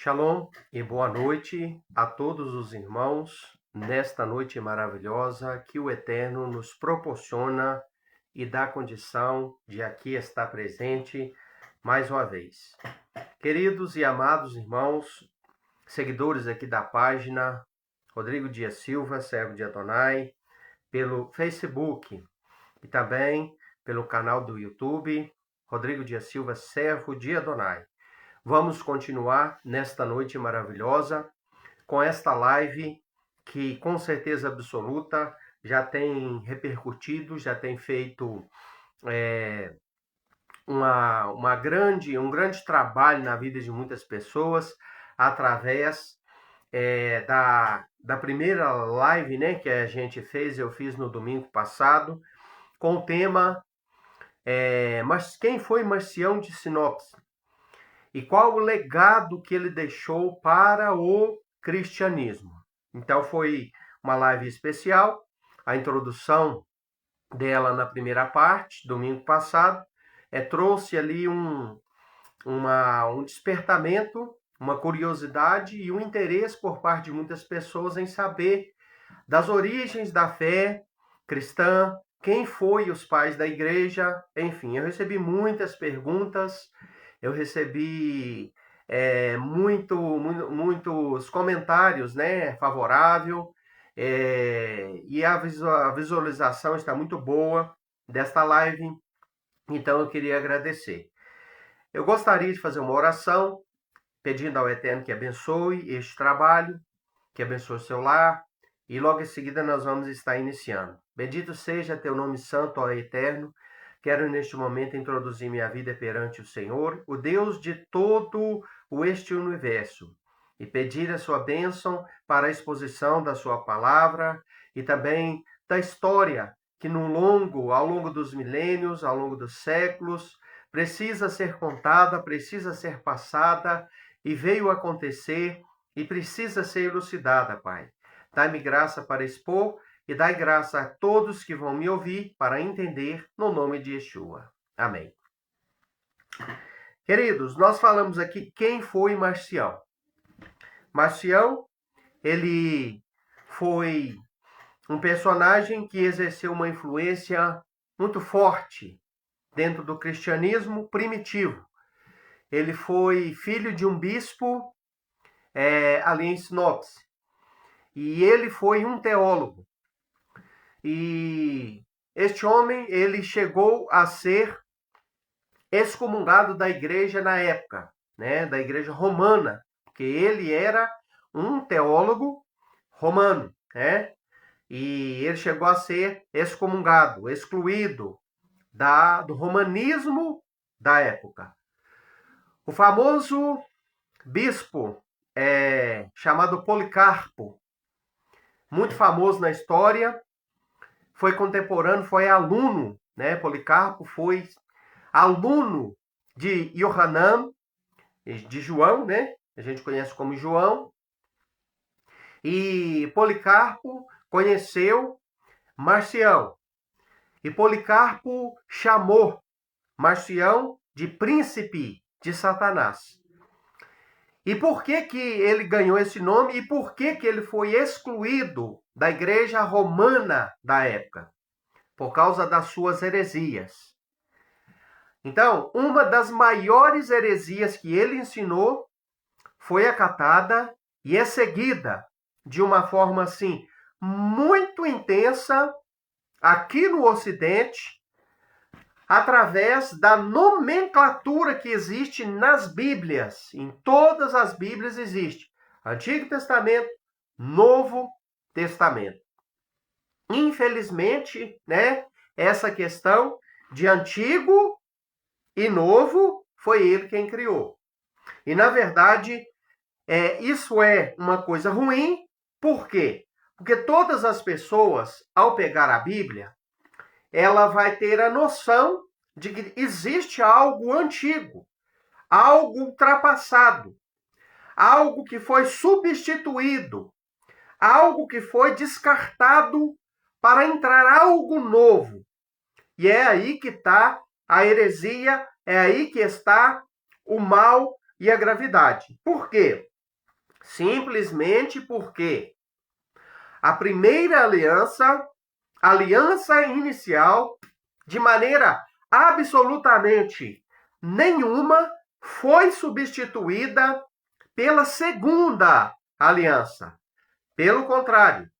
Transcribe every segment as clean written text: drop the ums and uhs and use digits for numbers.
Shalom e boa noite a todos os irmãos nesta noite maravilhosa que o Eterno nos proporciona e dá condição de aqui estar presente mais uma vez. Queridos e amados irmãos, seguidores aqui da página Rodrigo Dias Silva, servo de Adonai, pelo Facebook e também pelo canal do YouTube Rodrigo Dias Silva, servo de Adonai. Vamos continuar nesta noite maravilhosa com esta live que com certeza absoluta já tem repercutido, já tem feito um grande trabalho na vida de muitas pessoas através da primeira live, né, que a gente fez, eu fiz no domingo passado, com o tema mas quem foi Marcião de Sinopse? E qual o legado que ele deixou para o cristianismo? Então foi uma live especial, a introdução dela na primeira parte, domingo passado, trouxe ali um despertamento, uma curiosidade e um interesse por parte de muitas pessoas em saber das origens da fé cristã, quem foi os pais da igreja, enfim, eu recebi muitas perguntas, eu recebi muitos comentários, né, favorável, e a visualização está muito boa desta live, então eu queria agradecer. Eu gostaria de fazer uma oração, pedindo ao Eterno que abençoe este trabalho, que abençoe o seu lar, e logo em seguida nós vamos estar iniciando. Bendito seja teu nome santo, ó Eterno. Quero neste momento introduzir minha vida perante o Senhor, o Deus de todo este universo, e pedir a sua bênção para a exposição da sua palavra e também da história que ao longo dos milênios, ao longo dos séculos, precisa ser contada, precisa ser passada e veio acontecer e precisa ser elucidada, Pai. Dai-me graça para expor e dai graça a todos que vão me ouvir para entender no nome de Yeshua. Amém. Queridos, nós falamos aqui quem foi Marcião. Marcião, ele foi um personagem que exerceu uma influência muito forte dentro do cristianismo primitivo. Ele foi filho de um bispo ali em Sinopse. E ele foi um teólogo. E este homem, ele chegou a ser excomungado da igreja na época, né, da igreja romana, porque ele era um teólogo romano, né, e ele chegou a ser excomungado, excluído do romanismo da época. O famoso bispo chamado Policarpo, muito famoso na história, foi contemporâneo, foi aluno, né? Policarpo foi aluno de Yohanan, de João, né? A gente conhece como João. E Policarpo conheceu Marcião. E Policarpo chamou Marcião de príncipe de Satanás. E por que que ele ganhou esse nome e por que que ele foi excluído da igreja romana da época? Por causa das suas heresias. Então, uma das maiores heresias que ele ensinou foi acatada e é seguida de uma forma assim muito intensa aqui no Ocidente, através da nomenclatura que existe nas Bíblias. Em todas as Bíblias existe Antigo Testamento, Novo Testamento. Infelizmente, né, essa questão de antigo e novo foi ele quem criou. E, na verdade, isso é uma coisa ruim. Por quê? Porque todas as pessoas, ao pegar a Bíblia, ela vai ter a noção de que existe algo antigo, algo ultrapassado, algo que foi substituído, algo que foi descartado para entrar algo novo. E é aí que está a heresia, é aí que está o mal e a gravidade. Por quê? Simplesmente porque a primeira aliança inicial, de maneira absolutamente nenhuma, foi substituída pela segunda aliança. Pelo contrário,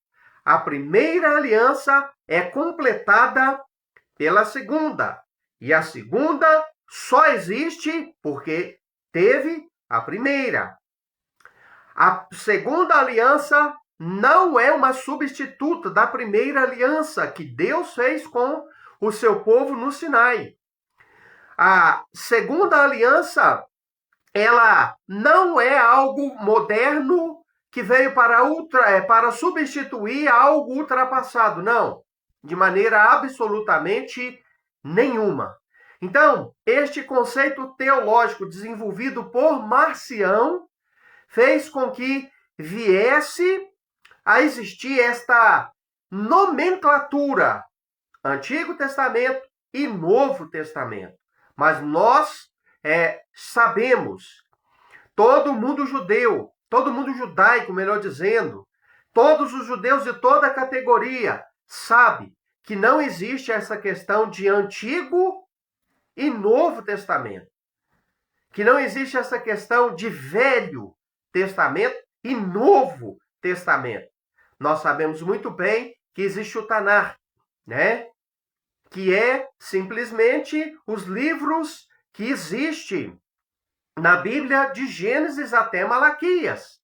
a primeira aliança é completada pela segunda. E a segunda só existe porque teve a primeira. A segunda aliança não é uma substituta da primeira aliança que Deus fez com o seu povo no Sinai. A segunda aliança, ela não é algo moderno que veio para substituir algo ultrapassado, não, de maneira absolutamente nenhuma. Então, este conceito teológico desenvolvido por Marcião fez com que viesse a existir esta nomenclatura, Antigo Testamento e Novo Testamento. Mas nós sabemos, todo mundo judeu, todo mundo judaico, melhor dizendo, todos os judeus de toda categoria sabe que não existe essa questão de Antigo e Novo Testamento. Que não existe essa questão de Velho Testamento e Novo Testamento. Nós sabemos muito bem que existe o Tanar, né? Que é simplesmente os livros que existem na Bíblia de Gênesis até Malaquias.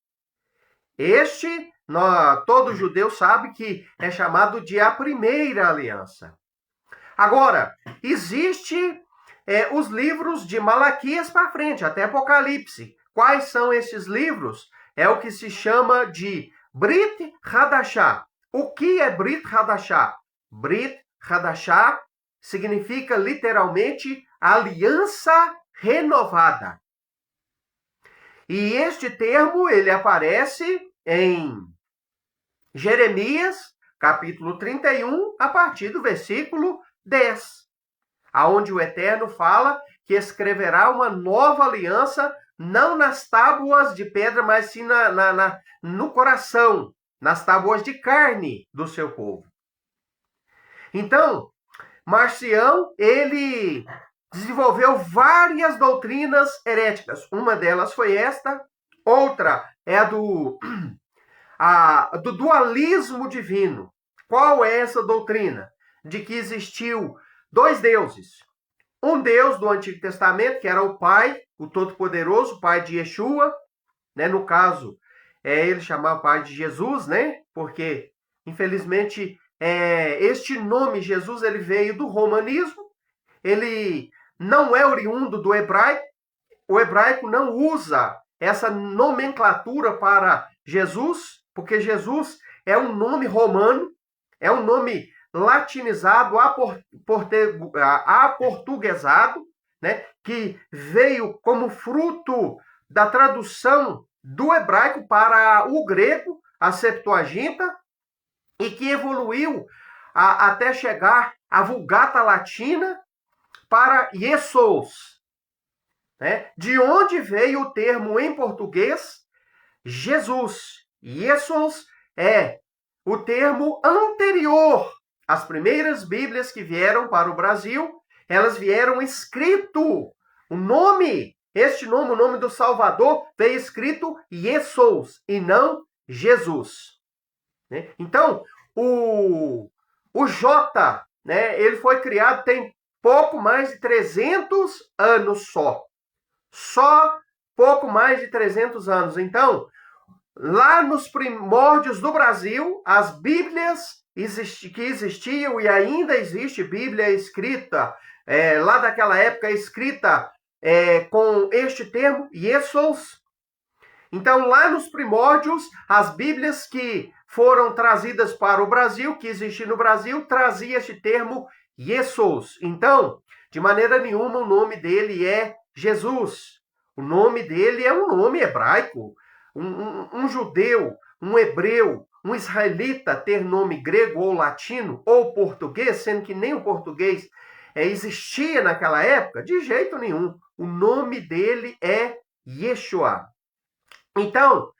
Todo judeu sabe que é chamado de a primeira aliança. Agora, existe os livros de Malaquias para frente, até Apocalipse. Quais são esses livros? É o que se chama de Brit Hadashah. O que é Brit Hadashah? Brit Hadashah significa literalmente aliança renovada. E este termo, ele aparece em Jeremias, capítulo 31, a partir do versículo 10, aonde o Eterno fala que escreverá uma nova aliança, não nas tábuas de pedra, mas sim no coração, nas tábuas de carne do seu povo. Então, Marcião, ele desenvolveu várias doutrinas heréticas. Uma delas foi esta, outra é a do dualismo divino. Qual é essa doutrina? De que existiu dois deuses. Um Deus do Antigo Testamento, que era o Pai, o Todo-Poderoso, o Pai de Yeshua, né? No caso, ele chamava o Pai de Jesus, né? Porque, infelizmente, este nome Jesus ele veio do romanismo, ele não é oriundo do hebraico, o hebraico não usa essa nomenclatura para Jesus, porque Jesus é um nome romano, é um nome latinizado, aportuguesado, né, que veio como fruto da tradução do hebraico para o grego, a Septuaginta, e que evoluiu até chegar à Vulgata Latina para Jesús, né? De onde veio o termo em português Jesus. Jesús é o termo anterior às primeiras Bíblias que vieram para o Brasil. Elas vieram escrito, o nome do Salvador veio escrito Jesús e não Jesus. Então, o J, né, ele foi criado tem pouco mais de 300 anos só. Só pouco mais de 300 anos. Então, lá nos primórdios do Brasil, as Bíblias que existiam e ainda existe Bíblia escrita, lá daquela época, escrita com este termo, Jesus. Então, lá nos primórdios, as Bíblias que foram trazidas para o Brasil, que existiam no Brasil, trazia este termo Jesus. Então, de maneira nenhuma, o nome dele é Jesus. O nome dele é um nome hebraico. Um judeu, um hebreu, um israelita ter nome grego ou latino ou português, sendo que nem o português existia naquela época, de jeito nenhum. O nome dele é Yeshua. Então,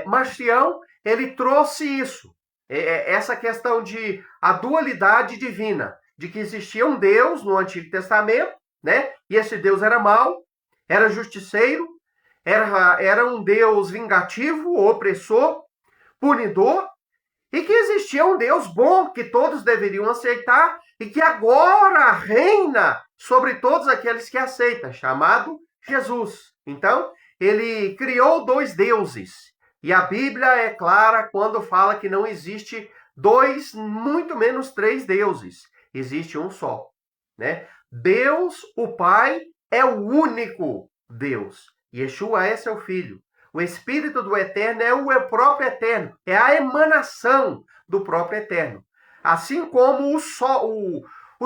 Marcião, ele trouxe isso, essa questão de a dualidade divina, de que existia um Deus no Antigo Testamento, né? E esse Deus era mau, era justiceiro, era um Deus vingativo, opressor, punidor, e que existia um Deus bom que todos deveriam aceitar e que agora reina sobre todos aqueles que aceitam, chamado Jesus. Então, ele criou dois deuses. E a Bíblia é clara quando fala que não existe dois, muito menos três deuses. Existe um só, né? Deus, o Pai, é o único Deus. Yeshua é seu filho. O Espírito do Eterno é o próprio Eterno, é a emanação do próprio Eterno. Assim como o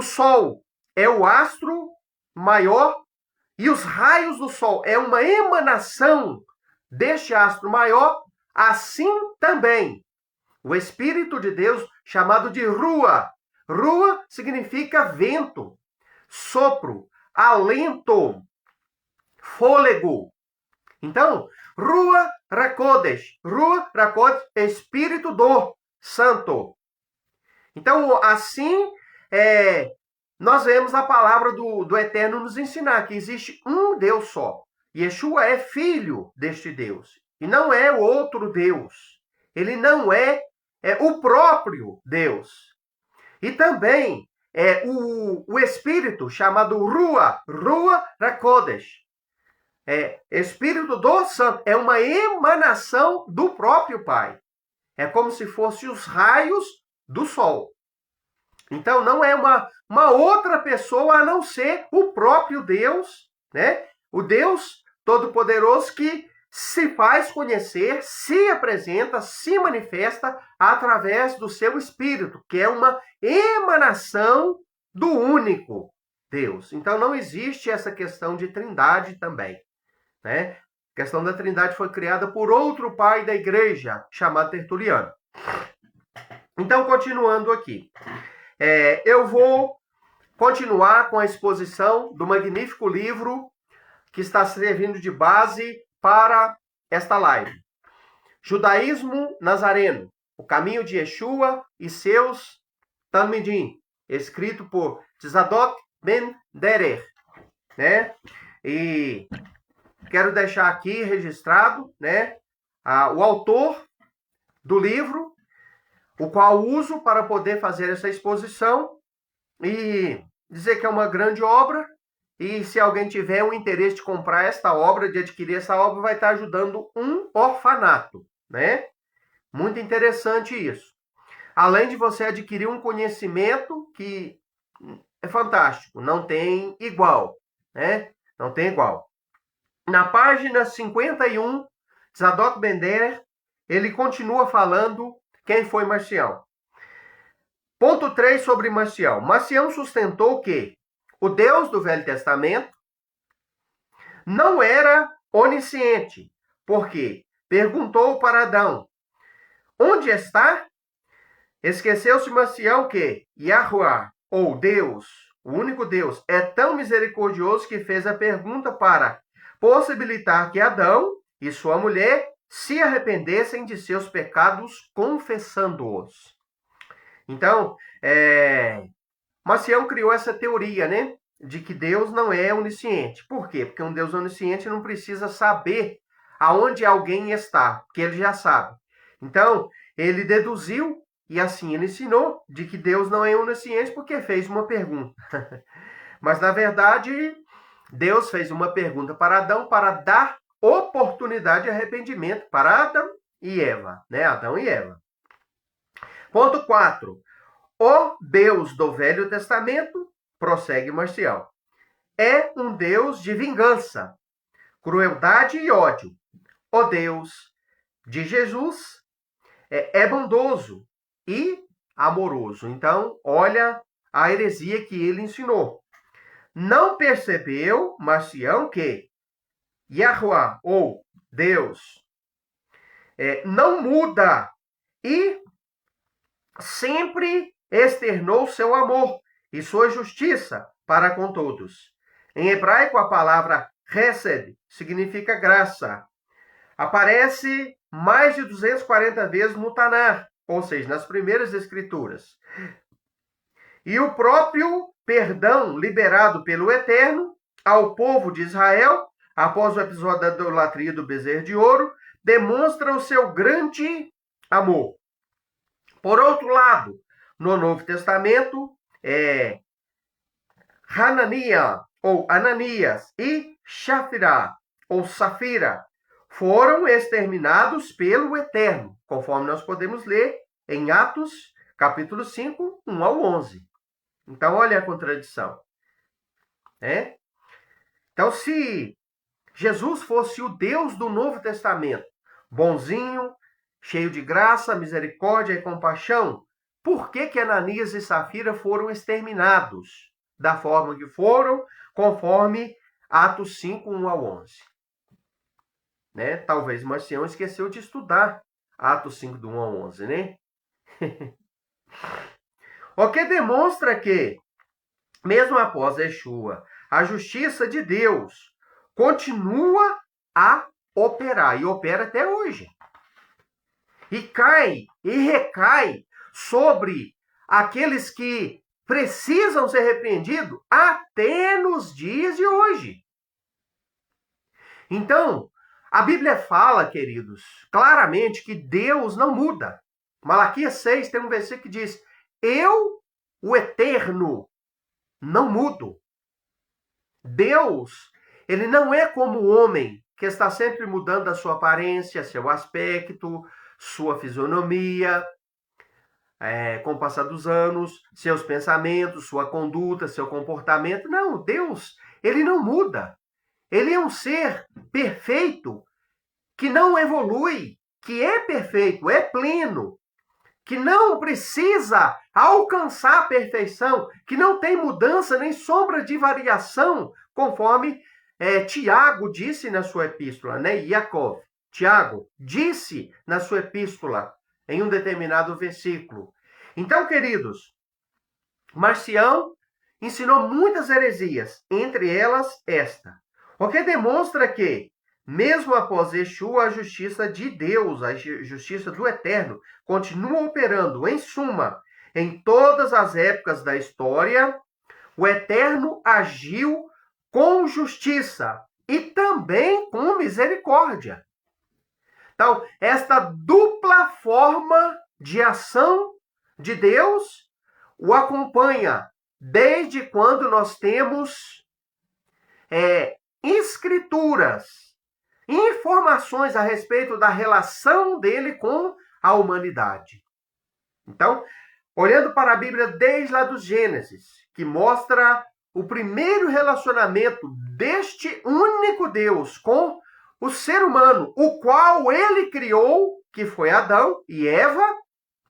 Sol é o astro maior e os raios do Sol é uma emanação deste astro maior, assim também o Espírito de Deus, chamado de Rua. Rua significa vento, sopro, alento, fôlego. Então, Rua Rakodesh, Espírito do Santo. Então, assim, nós vemos a palavra do Eterno nos ensinar que existe um Deus só. Yeshua é filho deste Deus, e não é o outro Deus. Ele não é o próprio Deus. E também o Espírito, chamado Rua Rakodesh, Espírito do Santo, é uma emanação do próprio Pai. É como se fossem os raios do sol. Então, não é uma outra pessoa a não ser o próprio Deus, né? O Deus Todo-Poderoso que se faz conhecer, se apresenta, se manifesta através do seu Espírito, que é uma emanação do único Deus. Então, não existe essa questão de trindade também. Né? A questão da trindade foi criada por outro pai da igreja, chamado Tertuliano. Então, continuando aqui. Eu vou continuar com a exposição do magnífico livro que está servindo de base para esta live. Judaísmo Nazareno, o caminho de Yeshua e seus Talmidim, escrito por Tzadok Ben Derer. Né? E quero deixar aqui registrado, né, o autor do livro, o qual uso para poder fazer essa exposição e dizer que é uma grande obra. E se alguém tiver um interesse de comprar esta obra, de adquirir essa obra, vai estar ajudando um orfanato, né? Muito interessante isso. Além de você adquirir um conhecimento que é fantástico, não tem igual, né? Não tem igual. Na página 51, Tzadok Ben Derer, ele continua falando quem foi Marcião. Ponto 3 sobre Marcião. Marcião sustentou que o Deus do Velho Testamento não era onisciente, porque perguntou para Adão, onde está? Esqueceu-se Marcião que Yahuwah, ou Deus, o único Deus, é tão misericordioso que fez a pergunta para possibilitar que Adão e sua mulher se arrependessem de seus pecados, confessando-os. Então, Marcião criou essa teoria, né? De que Deus não é onisciente. Por quê? Porque um Deus onisciente não precisa saber aonde alguém está, porque ele já sabe. Então, ele deduziu, e assim ele ensinou, de que Deus não é onisciente porque fez uma pergunta. Mas, na verdade, Deus fez uma pergunta para Adão para dar oportunidade de arrependimento para Adão e Eva, né? Adão e Eva. Ponto 4. O Deus do Velho Testamento, prossegue Marcião, é um Deus de vingança, crueldade e ódio. O Deus de Jesus é bondoso e amoroso. Então, olha a heresia que ele ensinou. Não percebeu Marcião que Yahuwah, ou Deus, não muda e sempre externou seu amor e sua justiça para com todos. Em hebraico, a palavra Hesed significa graça. Aparece mais de 240 vezes no Tanar, ou seja, nas primeiras escrituras. E o próprio perdão liberado pelo Eterno ao povo de Israel, após o episódio da idolatria do bezerro de ouro, demonstra o seu grande amor. Por outro lado, no Novo Testamento, Ananias e Safira foram exterminados pelo Eterno, conforme nós podemos ler em Atos, capítulo 5, 1 ao 11. Então, olha a contradição. Então, se Jesus fosse o Deus do Novo Testamento, bonzinho, cheio de graça, misericórdia e compaixão, por que Ananias e Safira foram exterminados da forma que foram, conforme Atos 5, 1 ao 11? Talvez Marcião esqueceu de estudar Atos 5, do 1 ao 11, né? O que demonstra que, mesmo após Yeshua, a justiça de Deus continua a operar, e opera até hoje. E cai e recai sobre aqueles que precisam ser repreendidos até nos dias de hoje. Então, a Bíblia fala, queridos, claramente que Deus não muda. Malaquias 6 tem um versículo que diz: eu, o Eterno, não mudo. Deus, ele não é como o homem, que está sempre mudando a sua aparência, seu aspecto, sua fisionomia, com o passar dos anos, seus pensamentos, sua conduta, seu comportamento. Não, Deus, ele não muda. Ele é um ser perfeito, que não evolui, que é perfeito, é pleno, que não precisa alcançar a perfeição, que não tem mudança nem sombra de variação, conforme Tiago disse na sua epístola, Yaakov. Tiago disse na sua epístola, em um determinado versículo. Então, queridos, Marcião ensinou muitas heresias, entre elas esta. O que demonstra que, mesmo após Yeshua, a justiça de Deus, a justiça do Eterno, continua operando. Em suma, em todas as épocas da história, o Eterno agiu com justiça e também com misericórdia. Então, esta dupla forma de ação de Deus o acompanha desde quando nós temos escrituras, informações a respeito da relação dele com a humanidade. Então, olhando para a Bíblia desde lá do Gênesis, que mostra o primeiro relacionamento deste único Deus com o ser humano, o qual ele criou, que foi Adão e Eva,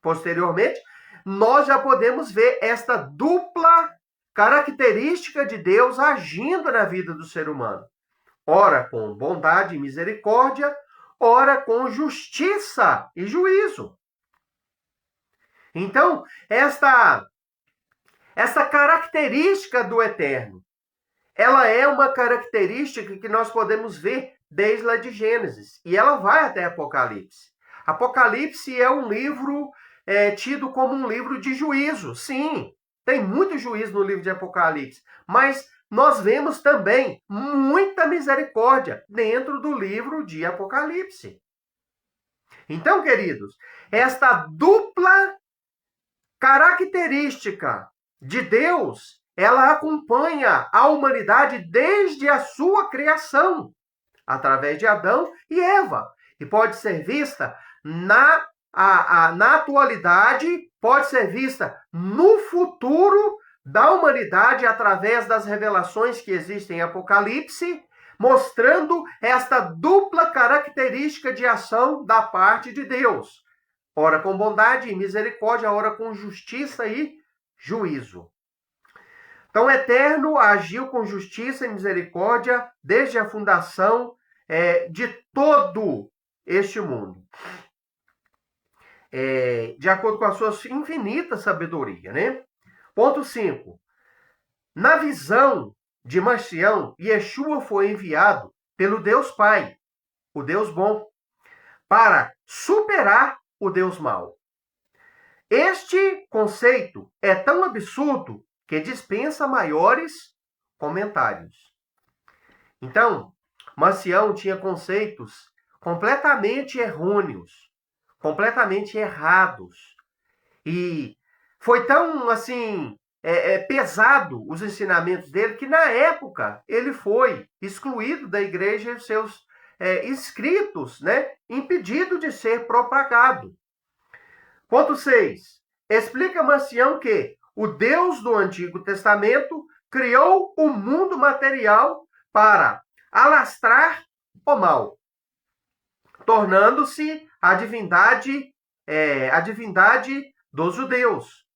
posteriormente, nós já podemos ver esta dupla característica de Deus agindo na vida do ser humano. Ora com bondade e misericórdia, ora com justiça e juízo. Então, esta característica do Eterno, ela é uma característica que nós podemos ver desde lá de Gênesis, e ela vai até Apocalipse. Apocalipse é um livro tido como um livro de juízo. Sim, tem muito juízo no livro de Apocalipse, mas nós vemos também muita misericórdia dentro do livro de Apocalipse. Então, queridos, esta dupla característica de Deus, ela acompanha a humanidade desde a sua criação, através de Adão e Eva, e pode ser vista na atualidade, pode ser vista no futuro da humanidade através das revelações que existem em Apocalipse, mostrando esta dupla característica de ação da parte de Deus. Ora com bondade e misericórdia, ora com justiça e juízo. Então, o Eterno agiu com justiça e misericórdia desde a fundação de todo este mundo. De acordo com a sua infinita sabedoria, né? Ponto 5. Na visão de Marcião, Yeshua foi enviado pelo Deus Pai, o Deus bom, para superar o Deus mau. Este conceito é tão absurdo que dispensa maiores comentários. Então, Marcião tinha conceitos completamente errôneos, completamente errados. E foi tão, assim, pesado os ensinamentos dele que, na época, ele foi excluído da igreja e seus escritos, né, impedido de ser propagado. Ponto 6. Explica Marcião que o Deus do Antigo Testamento criou o mundo material para alastrar o mal, tornando-se a divindade dos judeus.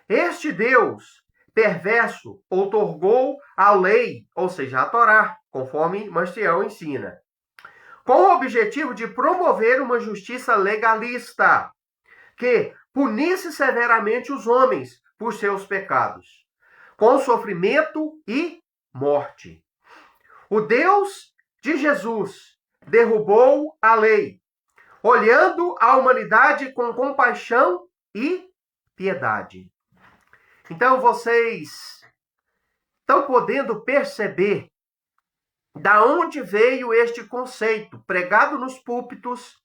Este Deus perverso outorgou a lei, ou seja, a Torá, conforme Marcião ensina, com o objetivo de promover uma justiça legalista que punisse severamente os homens por seus pecados, com sofrimento e morte. O Deus de Jesus derrubou a lei, olhando a humanidade com compaixão e piedade. Então vocês estão podendo perceber da onde veio este conceito pregado nos púlpitos,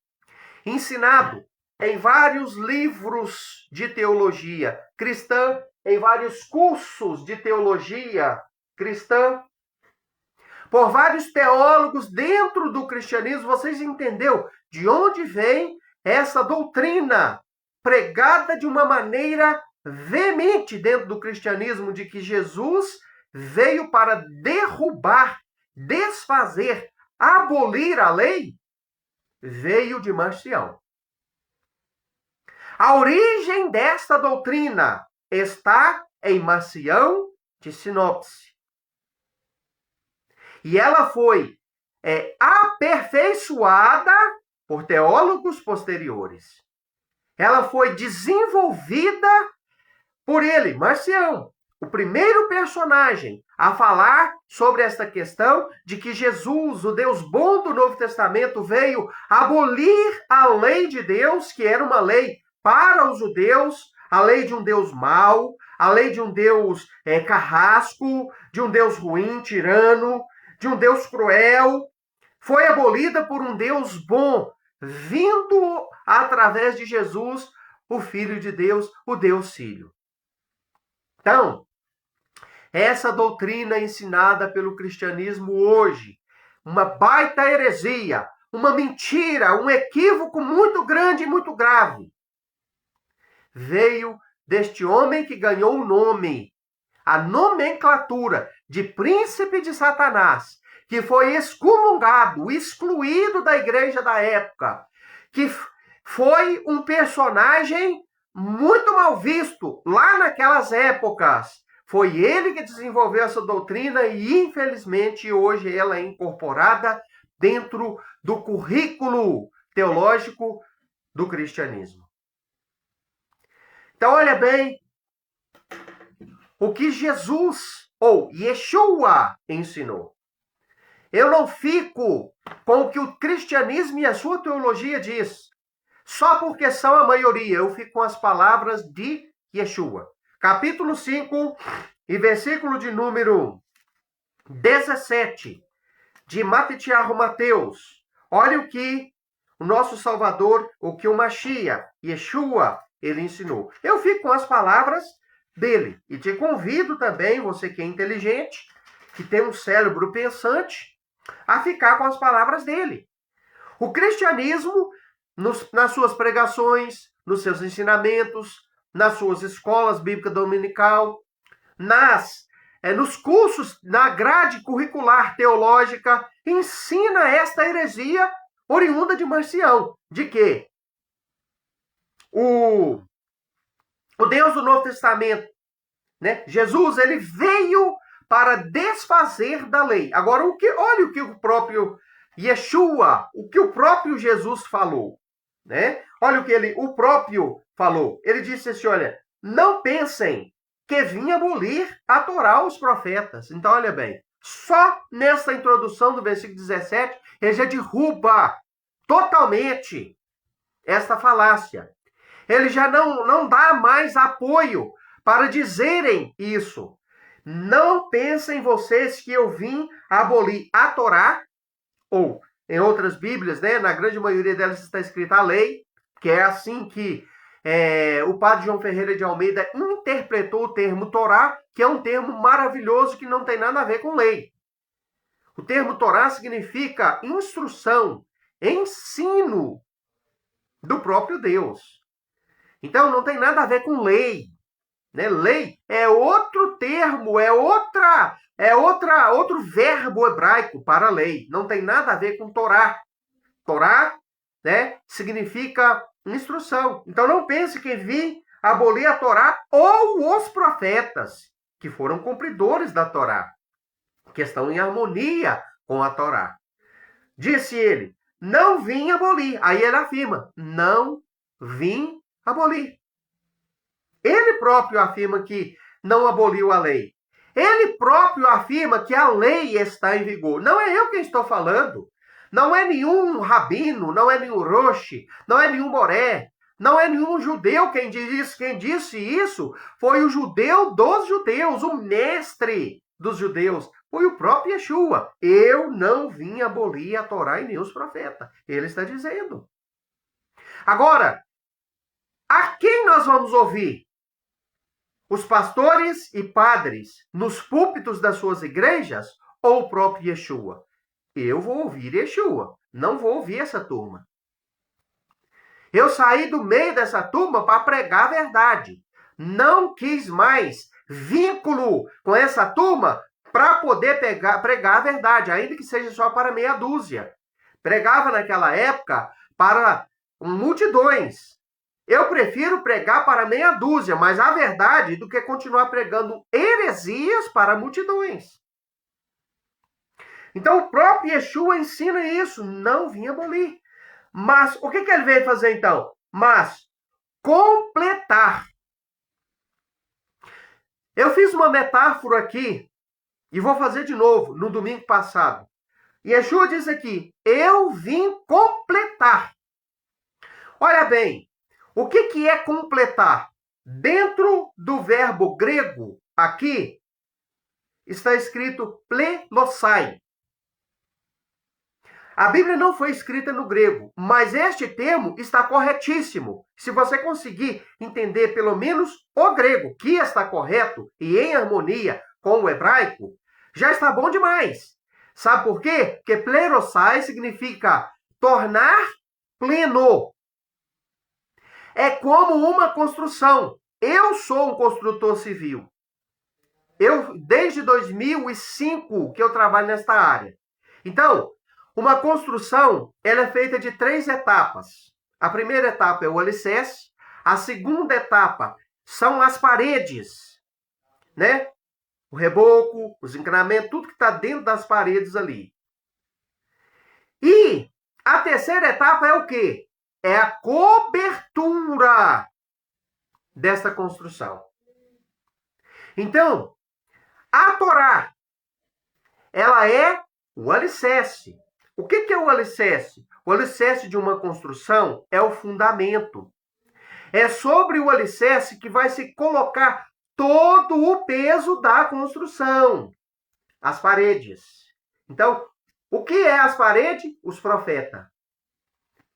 ensinado em vários livros de teologia cristã, em vários cursos de teologia cristã, por vários teólogos dentro do cristianismo. Vocês entenderam de onde vem essa doutrina pregada de uma maneira veemente dentro do cristianismo de que Jesus veio para derrubar, desfazer, abolir a lei? Veio de Marcião. A origem desta doutrina está em Marcião de Sinopse. E ela foi aperfeiçoada por teólogos posteriores. Ela foi desenvolvida por ele, Marcião, o primeiro personagem a falar sobre esta questão de que Jesus, o Deus bom do Novo Testamento, veio abolir a lei de Deus, que era uma lei para os judeus, a lei de um Deus mau, a lei de um Deus carrasco, de um Deus ruim, tirano, de um Deus cruel, foi abolida por um Deus bom, vindo através de Jesus, o Filho de Deus, o Deus Filho. Então, essa doutrina ensinada pelo cristianismo hoje, uma baita heresia, uma mentira, um equívoco muito grande e muito grave, veio deste homem que ganhou o nome, a nomenclatura de príncipe de Satanás, que foi excomungado, excluído da igreja da época, que foi um personagem muito mal visto lá naquelas épocas. Foi ele que desenvolveu essa doutrina e, infelizmente, hoje ela é incorporada dentro do currículo teológico do cristianismo. Então, olha bem o que Jesus, ou Yeshua, ensinou. Eu não fico com o que o cristianismo e a sua teologia diz, só porque são a maioria. Eu fico com as palavras de Yeshua. Capítulo 5 e versículo de número 17 de Mateus. Olha o que o nosso Salvador, o que o Mashiach, Yeshua, ele ensinou. Eu fico com as palavras dele. E te convido também, você que é inteligente, que tem um cérebro pensante, a ficar com as palavras dele. O cristianismo, nas suas pregações, nos seus ensinamentos, nas suas escolas bíblicas dominical, nos cursos, na grade curricular teológica, ensina esta heresia oriunda de Marcião, de que o Deus do Novo Testamento, né, Jesus, ele veio para desfazer da lei. Agora, olha o que o próprio Yeshua, o que o próprio Jesus falou, né? Olha o que o próprio falou. Ele disse assim, olha, não pensem que vinha abolir a Torá os profetas. Então, olha bem, só nessa introdução do versículo 17, ele já derruba totalmente esta falácia. Ele já não dá mais apoio para dizerem isso. Não pensem vocês que eu vim abolir a Torá, ou em outras Bíblias, né, na grande maioria delas está escrita a lei, que é assim que o padre João Ferreira de Almeida interpretou o termo Torá, que é um termo maravilhoso que não tem nada a ver com lei. O termo Torá significa instrução, ensino do próprio Deus. Então não tem nada a ver com lei. Né? Lei é outro termo, outro verbo hebraico para lei. Não tem nada a ver com Torá. Torá, né, significa instrução. Então não pense que vim abolir a Torá ou os profetas, que foram cumpridores da Torá, que estão em harmonia com a Torá. Disse ele, não vim abolir. Aí ele afirma, não vim abolir. Ele próprio afirma que não aboliu a lei. Ele próprio afirma que a lei está em vigor. Não é eu quem estou falando. Não é nenhum rabino, não é nenhum roche, não é nenhum moré, não é nenhum judeu quem diz. Quem disse isso foi o judeu dos judeus, o mestre dos judeus. Foi o próprio Yeshua. Eu não vim abolir a Torá e nem os profetas. Ele está dizendo. Agora, a quem nós vamos ouvir? Os pastores e padres nos púlpitos das suas igrejas ou o próprio Yeshua? Eu vou ouvir Yeshua, não vou ouvir essa turma. Eu saí do meio dessa turma para pregar a verdade. Não quis mais vínculo com essa turma para poder pregar a verdade, ainda que seja só para meia dúzia. Pregava naquela época para multidões. Eu prefiro pregar para meia dúzia, mas a verdade, do que continuar pregando heresias para multidões. Então o próprio Yeshua ensina isso, não vim abolir. Mas o que ele veio fazer então? Mas completar. Eu fiz uma metáfora aqui, e vou fazer de novo, no domingo passado. Yeshua diz aqui, eu vim completar. Olha bem, o que é completar? Dentro do verbo grego, aqui, está escrito plelossai. A Bíblia não foi escrita no grego, mas este termo está corretíssimo. Se você conseguir entender pelo menos o grego, que está correto e em harmonia com o hebraico, já está bom demais. Sabe por quê? Porque plerossai significa tornar pleno. É como uma construção. Eu sou um construtor civil. Desde 2005 que eu trabalho nesta área. Então, uma construção, ela é feita de 3 etapas. A primeira etapa é o alicerce. A segunda etapa são as paredes, né? O reboco, os encanamentos, tudo que está dentro das paredes ali. E a terceira etapa é o quê? É a cobertura desta construção. Então, a Torá, ela é o alicerce. O que é o alicerce? O alicerce de uma construção é o fundamento. É sobre o alicerce que vai se colocar todo o peso da construção. As paredes. Então, o que é as paredes? Os profetas.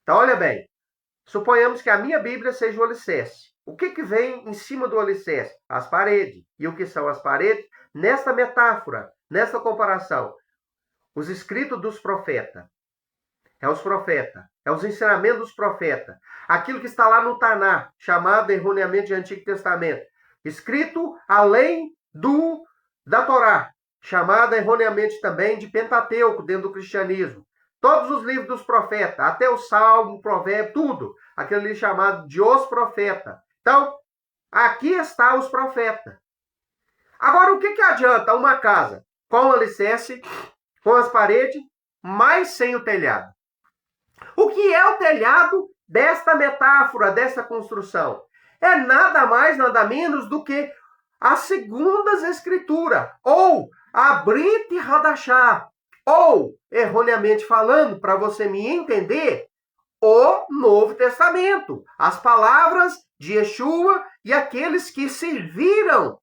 Então, olha bem. Suponhamos que a minha Bíblia seja o alicerce. O que vem em cima do alicerce? As paredes. E o que são as paredes? Nesta metáfora, nesta comparação, os escritos dos profetas. É os profetas. É os ensinamentos dos profetas. Aquilo que está lá no Taná, chamado erroneamente de Antigo Testamento. Escrito além da Torá, chamada erroneamente também de Pentateuco dentro do cristianismo. Todos os livros dos profetas, até o Salmo, o Provérbio, tudo. Aquele livro chamado de Os Profetas. Então, aqui está os profetas. Agora, o que adianta uma casa com o alicerce, com as paredes, mas sem o telhado? O que é o telhado desta metáfora, desta construção? É nada mais, nada menos do que as segundas escrituras, ou a Brit Hadashah, ou, erroneamente falando, para você me entender, Novo Testamento. As palavras de Yeshua e aqueles que serviram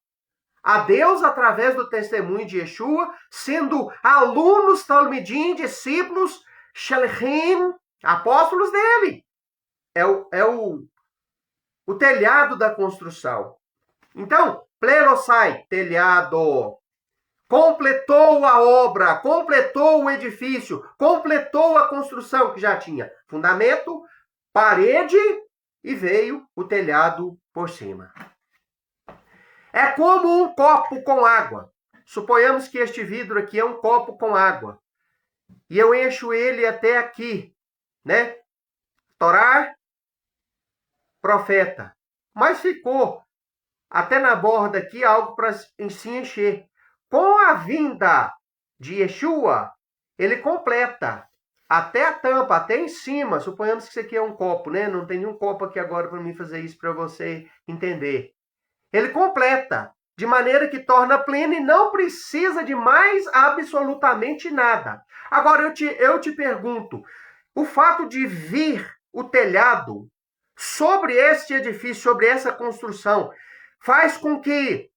a Deus através do testemunho de Yeshua, sendo alunos, talmidim, discípulos, shalechim, apóstolos dele. É o telhado da construção. Então, plerosai, telhado. Completou a obra, completou o edifício, completou a construção que já tinha fundamento, parede e veio o telhado por cima. É como um copo com água. Suponhamos que este vidro aqui é um copo com água. E eu encho ele até aqui, né? Torá, profeta. Mas ficou até na borda aqui algo para se encher. Com a vinda de Yeshua, ele completa até a tampa, até em cima. Suponhamos que isso aqui é um copo, né? Não tem nenhum copo aqui agora para mim fazer isso para você entender. Ele completa, de maneira que torna pleno e não precisa de mais absolutamente nada. Agora eu te pergunto, o fato de vir o telhado sobre este edifício, sobre essa construção, faz com que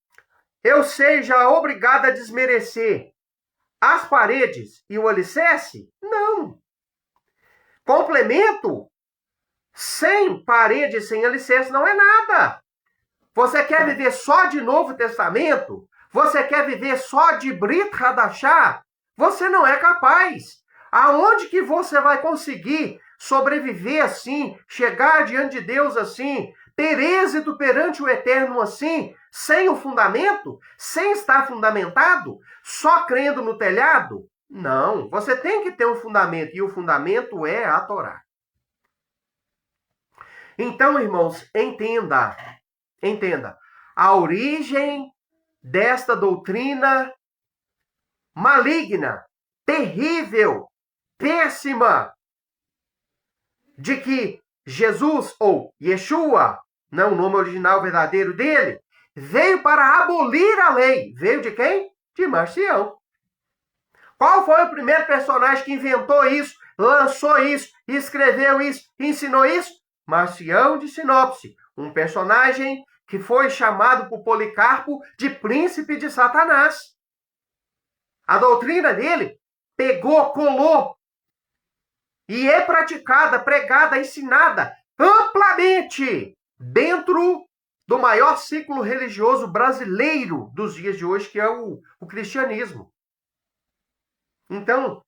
eu seja obrigado a desmerecer as paredes e o alicerce? Não. Complemento sem parede, sem alicerce, não é nada. Você quer viver só de Novo Testamento? Você quer viver só de Brit Hadashah? Você não é capaz. Aonde que você vai conseguir sobreviver assim, chegar diante de Deus assim, ter êxito perante o Eterno assim, sem o fundamento, sem estar fundamentado, só crendo no telhado? Não, você tem que ter um fundamento, e o fundamento é a Torá. Então, irmãos, entenda, a origem desta doutrina maligna, terrível, péssima, de que Jesus, ou Yeshua, não o nome original verdadeiro dele, veio para abolir a lei. Veio de quem? De Marcião. Qual foi o primeiro personagem que inventou isso, lançou isso, escreveu isso, ensinou isso? Marcião de Sinopse, um personagem que foi chamado por Policarpo de príncipe de Satanás. A doutrina dele pegou, colou, e é praticada, pregada, ensinada amplamente dentro do maior ciclo religioso brasileiro dos dias de hoje, que é o cristianismo. Então,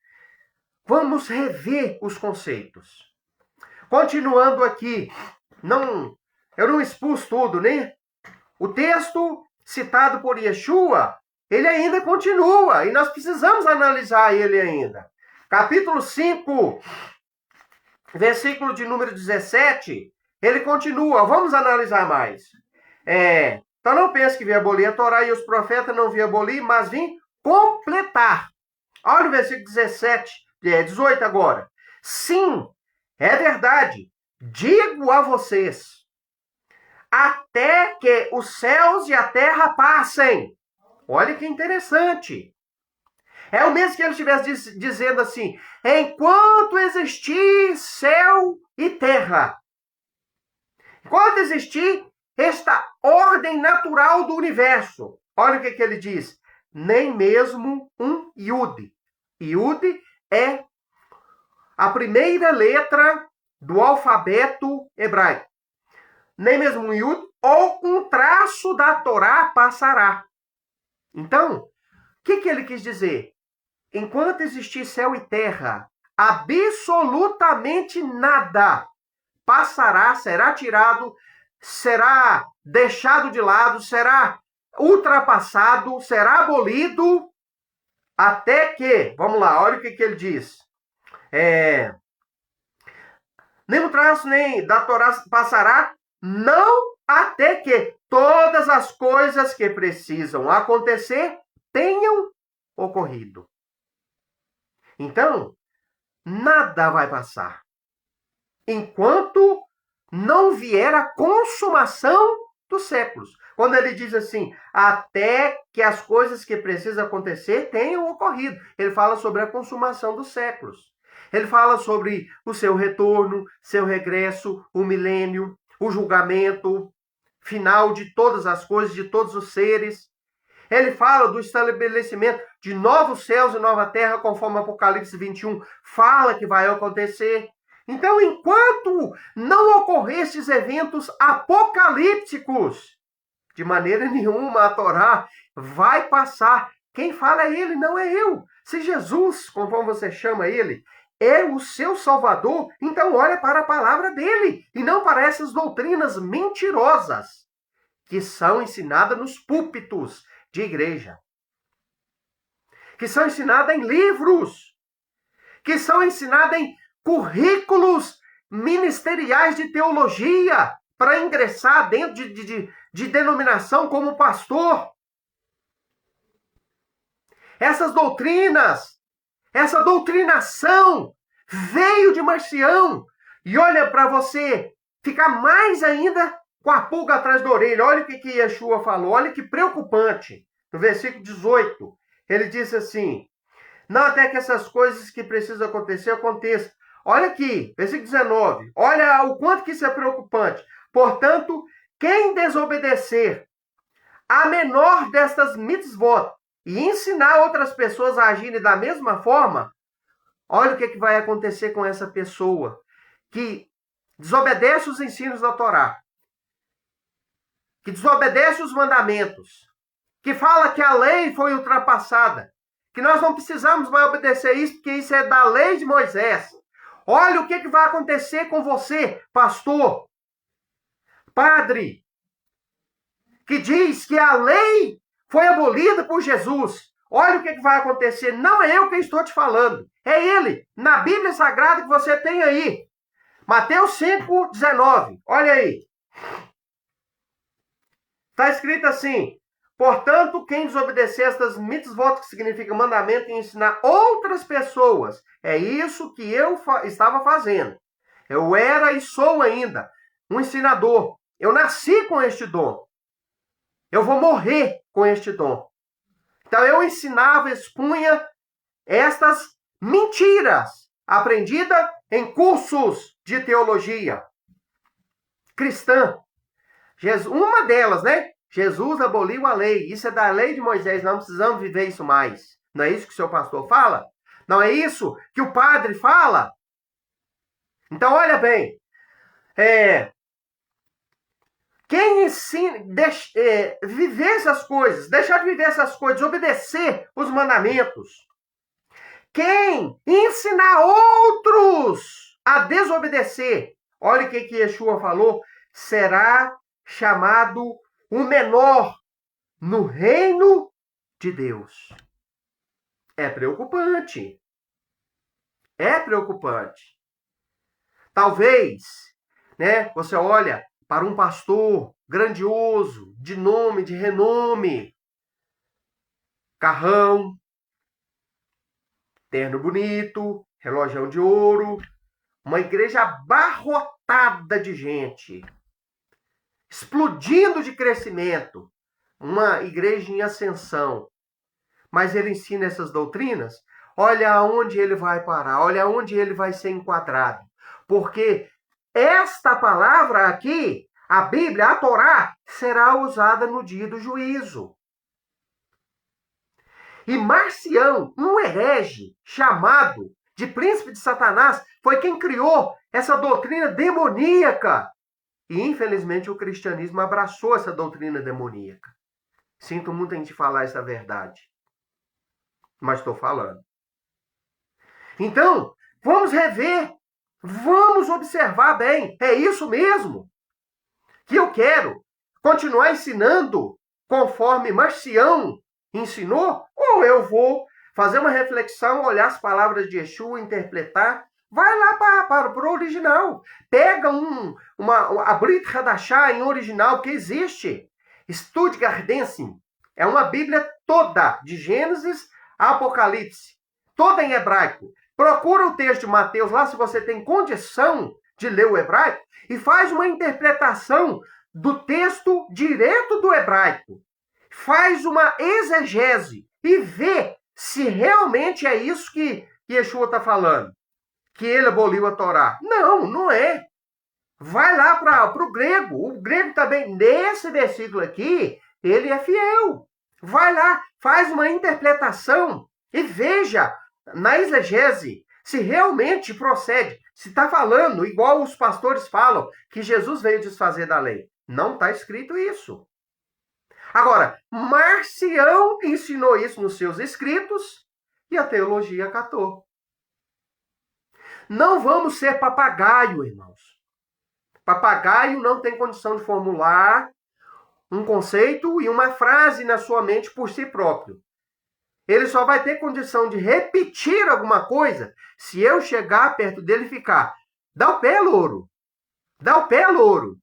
vamos rever os conceitos. Continuando aqui, eu não expus tudo, né? O texto citado por Yeshua, ele ainda continua, e nós precisamos analisar ele ainda. Capítulo 5, versículo de número 17, ele continua. Vamos analisar mais. Então não pense que vim abolir a Torá e os profetas, não vim abolir, mas vim completar. Olha o versículo 18 agora. Sim, é verdade, digo a vocês, até que os céus e a terra passem. Olha que interessante. É o mesmo que ele estivesse dizendo assim, enquanto existir céu e terra, enquanto existir esta ordem natural do universo, olha o que ele diz, nem mesmo um Yud. Yud é a primeira letra do alfabeto hebraico. Nem mesmo um Yud ou um traço da Torá passará. Então, o que ele quis dizer? Enquanto existir céu e terra, absolutamente nada passará, será tirado, será deixado de lado, será ultrapassado, será abolido, até que, vamos lá, olha o que ele diz. Nem o traço nem da Torá passará, não até que todas as coisas que precisam acontecer tenham ocorrido. Então, nada vai passar enquanto não vier a consumação dos séculos. Quando ele diz assim, até que as coisas que precisam acontecer tenham ocorrido. Ele fala sobre a consumação dos séculos. Ele fala sobre o seu retorno, seu regresso, o milênio, o julgamento final de todas as coisas, de todos os seres. Ele fala do estabelecimento de novos céus e nova terra, conforme Apocalipse 21 fala que vai acontecer. Então, enquanto não ocorrer esses eventos apocalípticos, de maneira nenhuma a Torá vai passar. Quem fala é ele, não é eu. Se Jesus, conforme você chama ele, é o seu Salvador, então olha para a palavra dele e não para essas doutrinas mentirosas que são ensinadas nos púlpitos de igreja, que são ensinadas em livros, que são ensinadas em currículos ministeriais de teologia para ingressar dentro de denominação como pastor. Essas doutrinas, essa doutrinação veio de Marcião. E olha para você ficar mais ainda com a pulga atrás da orelha. Olha o que Yeshua falou. Olha que preocupante. No versículo 18, ele disse assim: não até que essas coisas que precisam acontecer, aconteçam. Olha aqui, versículo 19. Olha o quanto que isso é preocupante. Portanto, quem desobedecer a menor destas mitzvot e ensinar outras pessoas a agirem da mesma forma, olha o que vai acontecer com essa pessoa que desobedece os ensinos da Torá, que desobedece os mandamentos, que fala que a lei foi ultrapassada, que nós não precisamos mais obedecer isso, porque isso é da lei de Moisés. Olha o que vai acontecer com você, pastor, padre, que diz que a lei foi abolida por Jesus. Olha o que vai acontecer. Não é eu quem estou te falando. É ele, na Bíblia Sagrada que você tem aí. Mateus 5:19. Olha aí. Está escrito assim: portanto, quem desobedecer estas mitzvot, que significa mandamento, e ensinar outras pessoas, é isso que eu estava fazendo. Eu era e sou ainda um ensinador. Eu nasci com este dom. Eu vou morrer com este dom. Então eu ensinava, expunha estas mentiras aprendidas em cursos de teologia cristã. Uma delas, né? Jesus aboliu a lei. Isso é da lei de Moisés. Não precisamos viver isso mais. Não é isso que o seu pastor fala? Não é isso que o padre fala? Então, olha bem. Quem ensina, viver essas coisas, deixar de viver essas coisas, obedecer os mandamentos. Quem ensinar outros a desobedecer, olha o que Yeshua falou, será chamado o menor no reino de Deus. É preocupante. É preocupante. Talvez, né, você olha para um pastor grandioso, de nome, de renome, carrão, terno bonito, relógio de ouro, uma igreja abarrotada de gente, explodindo de crescimento, uma igreja em ascensão. Mas ele ensina essas doutrinas, olha aonde ele vai parar, olha aonde ele vai ser enquadrado. Porque esta palavra aqui, a Bíblia, a Torá, será usada no dia do juízo. E Marcião, um herege chamado de príncipe de Satanás, foi quem criou essa doutrina demoníaca. E, infelizmente, o cristianismo abraçou essa doutrina demoníaca. Sinto muito em te falar essa verdade, mas estou falando. Então, vamos rever, vamos observar bem. É isso mesmo que eu quero continuar ensinando conforme Marcião ensinou, ou eu vou fazer uma reflexão, olhar as palavras de Yeshua, interpretar. Vai lá para o original. Pega a Brit Hadashah em original, que existe. Estude Gardensen. É uma Bíblia toda, de Gênesis a Apocalipse. Toda em hebraico. Procura o texto de Mateus lá, se você tem condição de ler o hebraico, e faz uma interpretação do texto direto do hebraico. Faz uma exegese e vê se realmente é isso que Yeshua está falando. que ele aboliu a Torá. Não, não é. Vai lá para o grego. O grego também, nesse versículo aqui, ele é fiel. Vai lá, faz uma interpretação e veja na exegese se realmente procede. Se está falando, igual os pastores falam, que Jesus veio desfazer da lei. Não está escrito isso. Agora, Marcião ensinou isso nos seus escritos e a teologia acatou. Não vamos ser papagaio, irmãos. Papagaio não tem condição de formular um conceito e uma frase na sua mente por si próprio. Ele só vai ter condição de repetir alguma coisa se eu chegar perto dele e ficar: dá o pé, louro. Dá o pé, louro.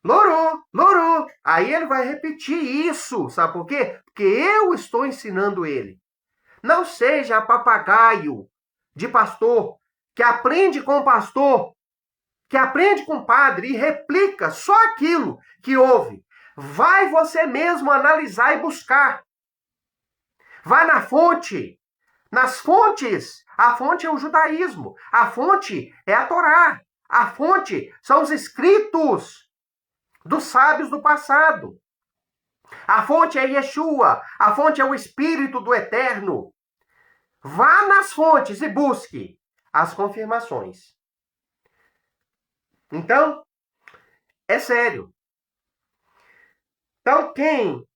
Louro, louro. Aí ele vai repetir isso. Sabe por quê? Porque eu estou ensinando ele. Não seja papagaio de pastor que aprende com o pastor, que aprende com o padre e replica só aquilo que ouve. Vai você mesmo analisar e buscar. Vai na fonte. Nas fontes. A fonte é o judaísmo. A fonte é a Torá. A fonte são os escritos dos sábios do passado. A fonte é Yeshua. A fonte é o Espírito do Eterno. Vá nas fontes e busque as confirmações. Então, é sério. Então, quem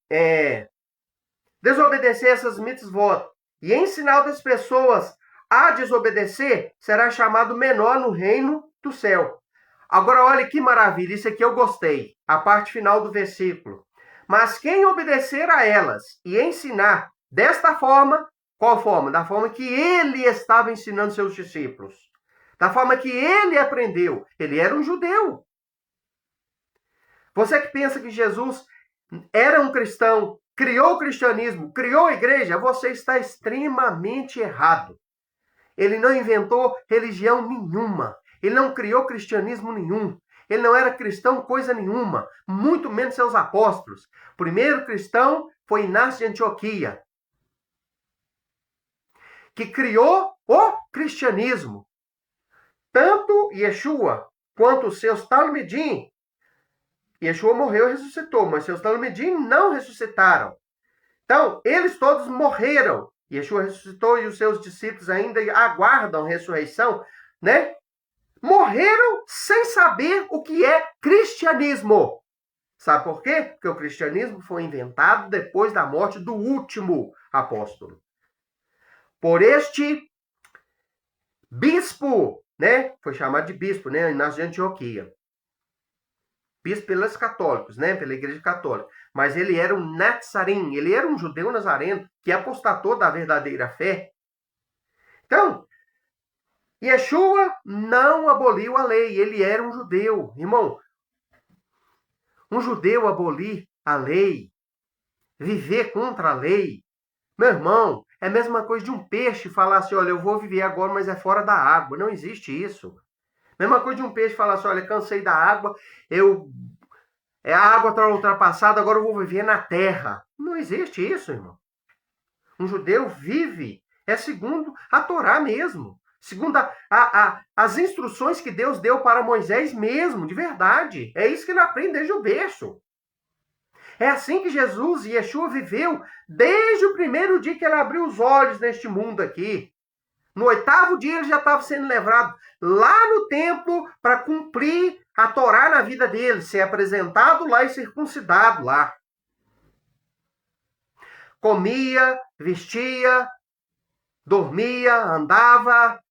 desobedecer essas mitzvot e ensinar outras pessoas a desobedecer, será chamado menor no reino do céu. Agora, olha que maravilha, isso aqui eu gostei, a parte final do versículo. Mas quem obedecer a elas e ensinar desta forma, qual forma? Da forma que ele estava ensinando seus discípulos. Da forma que ele aprendeu. Ele era um judeu. Você que pensa que Jesus era um cristão, criou o cristianismo, criou a igreja, você está extremamente errado. Ele não inventou religião nenhuma. Ele não criou cristianismo nenhum. Ele não era cristão coisa nenhuma, muito menos seus apóstolos. O primeiro cristão foi Inácio de Antioquia, que criou o cristianismo. Tanto Yeshua quanto os seus Talmidim, Yeshua morreu e ressuscitou, mas seus Talmidim não ressuscitaram. Então, eles todos morreram. Yeshua ressuscitou e os seus discípulos ainda aguardam a ressurreição, né? Morreram sem saber o que é cristianismo. Sabe por quê? Porque o cristianismo foi inventado depois da morte do último apóstolo. Por este bispo, né? Foi chamado de bispo, né? Inácio de Antioquia. Bispo pelos católicos, né? Pela igreja católica. Mas ele era um Nazarim, ele era um judeu nazareno que apostatou da verdadeira fé. Então, Yeshua não aboliu a lei, ele era um judeu. Irmão, um judeu abolir a lei, viver contra a lei, meu irmão, é a mesma coisa de um peixe falar assim: olha, eu vou viver agora, mas é fora da água. Não existe isso. Mesma coisa de um peixe falar assim: olha, cansei da água, a água está ultrapassada, agora eu vou viver na terra. Não existe isso, irmão. Um judeu vive, segundo a Torá mesmo. Segundo as instruções que Deus deu para Moisés mesmo, de verdade. É isso que ele aprende desde o berço. É assim que Jesus e Yeshua viveu desde o primeiro dia que ele abriu os olhos neste mundo aqui. No 8º dia ele já estava sendo levado lá no templo para cumprir a Torá na vida dele, ser apresentado lá e circuncidado lá. Comia, vestia, dormia, andava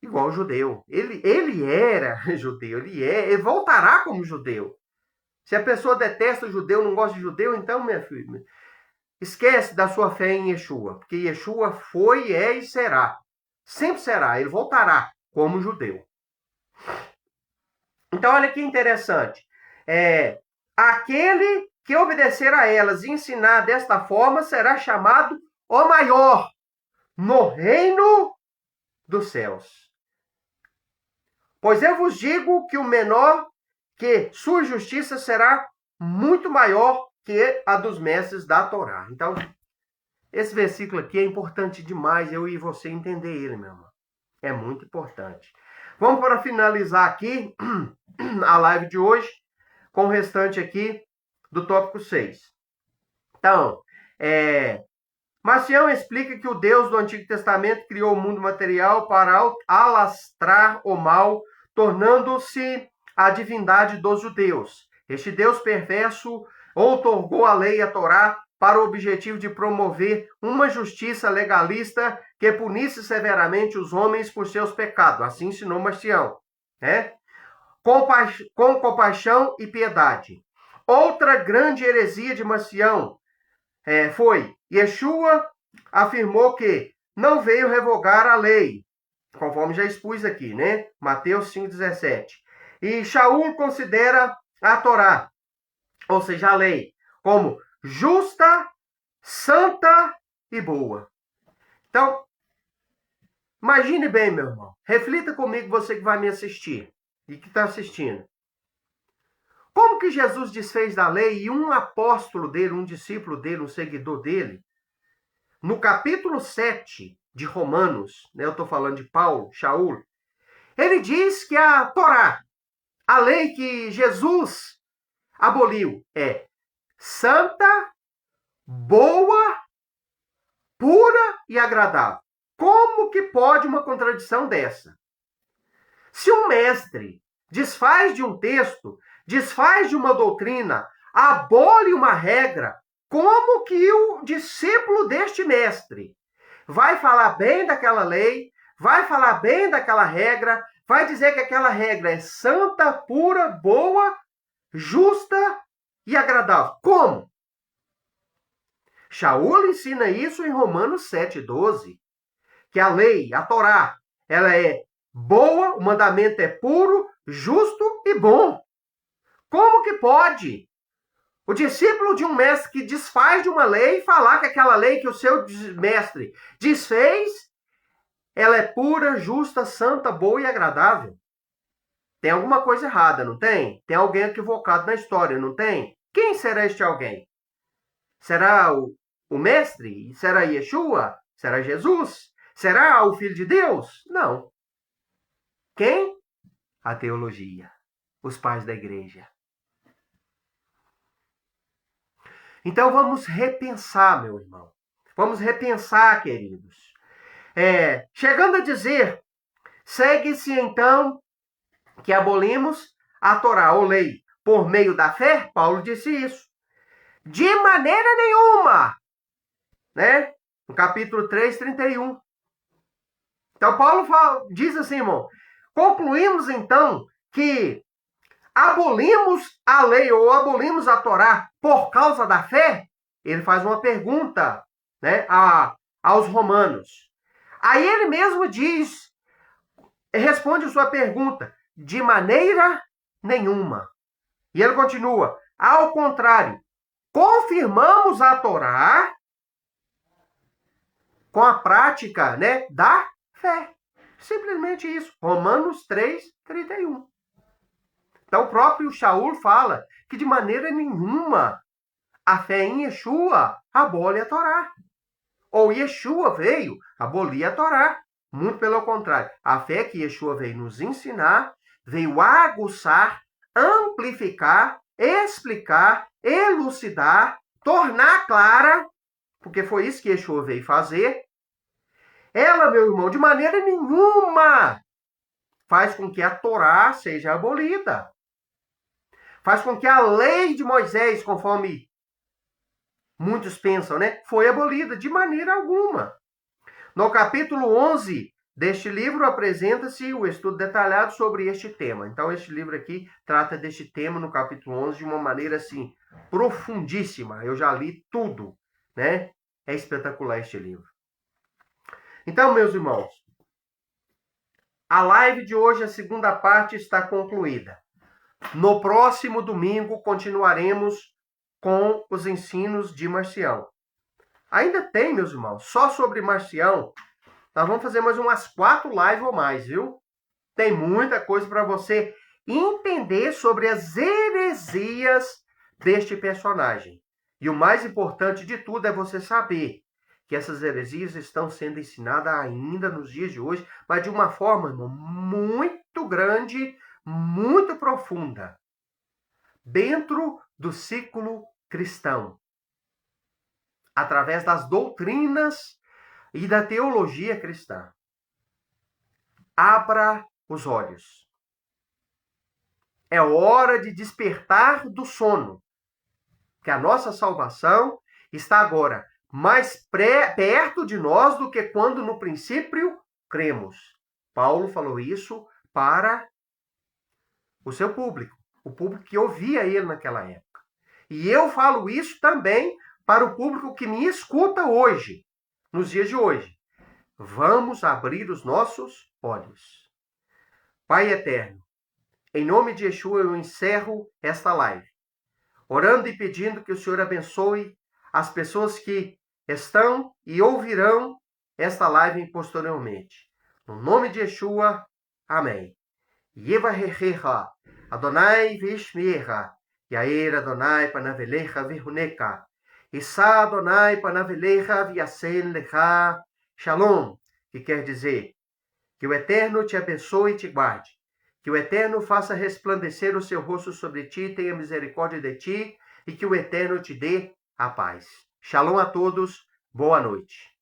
igual o judeu. Ele era judeu, ele voltará como judeu. Se a pessoa detesta o judeu, não gosta de judeu, então, minha filha, esquece da sua fé em Yeshua. Porque Yeshua foi, é e será. Sempre será. Ele voltará como judeu. Então, olha que interessante. Aquele que obedecer a elas e ensinar desta forma será chamado o maior no reino dos céus. Pois eu vos digo que o menor, que sua justiça será muito maior que a dos mestres da Torá. Então, esse versículo aqui é importante demais eu e você entender ele, meu irmão. É muito importante. Vamos para finalizar aqui a live de hoje com o restante aqui do tópico 6. Então, Marcião explica que o Deus do Antigo Testamento criou o mundo material para alastrar o mal, tornando-se a divindade dos judeus. Este Deus perverso outorgou a lei e a Torá para o objetivo de promover uma justiça legalista que punisse severamente os homens por seus pecados. Assim ensinou Marcião, né? Com compaixão e piedade. Outra grande heresia de Marcião foi: Yeshua afirmou que não veio revogar a lei, conforme já expus aqui, né? Mateus 5,17. E Shaul considera a Torá, ou seja, a lei, como justa, santa e boa. Então, imagine bem, meu irmão. Reflita comigo, você que vai me assistir e que está assistindo. Como que Jesus desfez da lei e um apóstolo dele, um discípulo dele, um seguidor dele, no capítulo 7 de Romanos, né, eu estou falando de Paulo, Shaul, ele diz que a Torá, a lei que Jesus aboliu, é santa, boa, pura e agradável. Como que pode uma contradição dessa? Se um mestre desfaz de um texto, desfaz de uma doutrina, abole uma regra, como que o discípulo deste mestre vai falar bem daquela lei, vai falar bem daquela regra, vai dizer que aquela regra é santa, pura, boa, justa e agradável? Como? Shaul ensina isso em Romanos 7,12, que a lei, a Torá, ela é boa, o mandamento é puro, justo e bom. Como que pode o discípulo de um mestre que desfaz de uma lei falar que aquela lei que o seu mestre desfez, ela é pura, justa, santa, boa e agradável? Tem alguma coisa errada, não tem? Tem alguém equivocado na história, não tem? Quem será este alguém? Será o mestre? Será Yeshua? Será Jesus? Será o Filho de Deus? Não. Quem? A teologia. Os pais da igreja. Então vamos repensar, meu irmão. Vamos repensar, queridos. Chegando a dizer, segue-se então que abolimos a Torá, ou lei, por meio da fé. Paulo disse isso. De maneira nenhuma. Né? No capítulo 3, 31. Então Paulo diz assim, irmão, concluímos então que abolimos a lei ou abolimos a Torá por causa da fé? Ele faz uma pergunta, né, aos romanos. Aí ele mesmo diz, responde a sua pergunta, de maneira nenhuma. E ele continua, ao contrário, confirmamos a Torá com a prática, né, da fé. Simplesmente isso. Romanos 3, 31. Então, o próprio Shaul fala que de maneira nenhuma a fé em Yeshua abole a Torá. Ou Yeshua veio abolir a Torá. Muito pelo contrário. A fé que Yeshua veio nos ensinar, veio aguçar, amplificar, explicar, elucidar, tornar clara, porque foi isso que Yeshua veio fazer. Ela, meu irmão, de maneira nenhuma faz com que a Torá seja abolida. Faz com que a lei de Moisés, conforme muitos pensam, né, foi abolida de maneira alguma. No capítulo 11 deste livro apresenta-se o estudo detalhado sobre este tema. Então, este livro aqui trata deste tema no capítulo 11 de uma maneira, assim, profundíssima. Eu já li tudo, né? É espetacular este livro. Então, meus irmãos, a live de hoje, a segunda parte, está concluída. No próximo domingo, continuaremos com os ensinos de Marcião. Ainda tem, meus irmãos, só sobre Marcião, nós vamos fazer mais umas 4 lives ou mais, viu? Tem muita coisa para você entender sobre as heresias deste personagem. E o mais importante de tudo é você saber que essas heresias estão sendo ensinadas ainda nos dias de hoje, mas de uma forma, irmão, muito grande, muito profunda, dentro do ciclo cristão, através das doutrinas e da teologia cristã. Abra os olhos. É hora de despertar do sono, que a nossa salvação está agora mais perto de nós do que quando no princípio cremos. Paulo falou isso para o seu público, o público que ouvia ele naquela época. E eu falo isso também para o público que me escuta hoje, nos dias de hoje. Vamos abrir os nossos olhos. Pai eterno, em nome de Yeshua eu encerro esta live, orando e pedindo que o Senhor abençoe as pessoas que estão e ouvirão esta live posteriormente. No nome de Yeshua, amém. Yevahecha, Adonai vishmecha, Yair Adonai panavelecha viruneka, Issa Adonai panavelecha viasen lecha, Shalom, que quer dizer, que o Eterno te abençoe e te guarde, que o Eterno faça resplandecer o seu rosto sobre ti, tenha misericórdia de ti, e que o Eterno te dê a paz. Shalom a todos, boa noite.